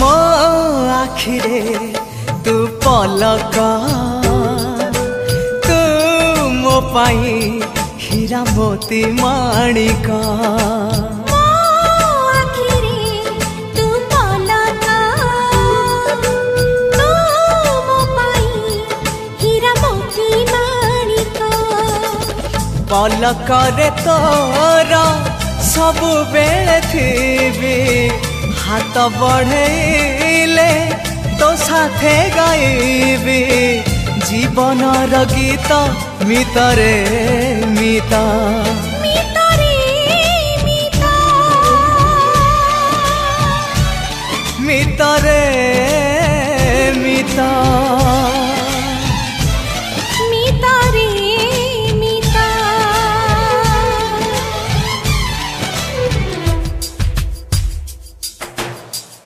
मो आखिरे तू पलक तू मो पाई हीरा मोती माणिक पलकरे तोर सबु बेले थी हाथ बढ़ेले तो साथे गाइबी जीवन गीत मितरे मिता मितरे मिता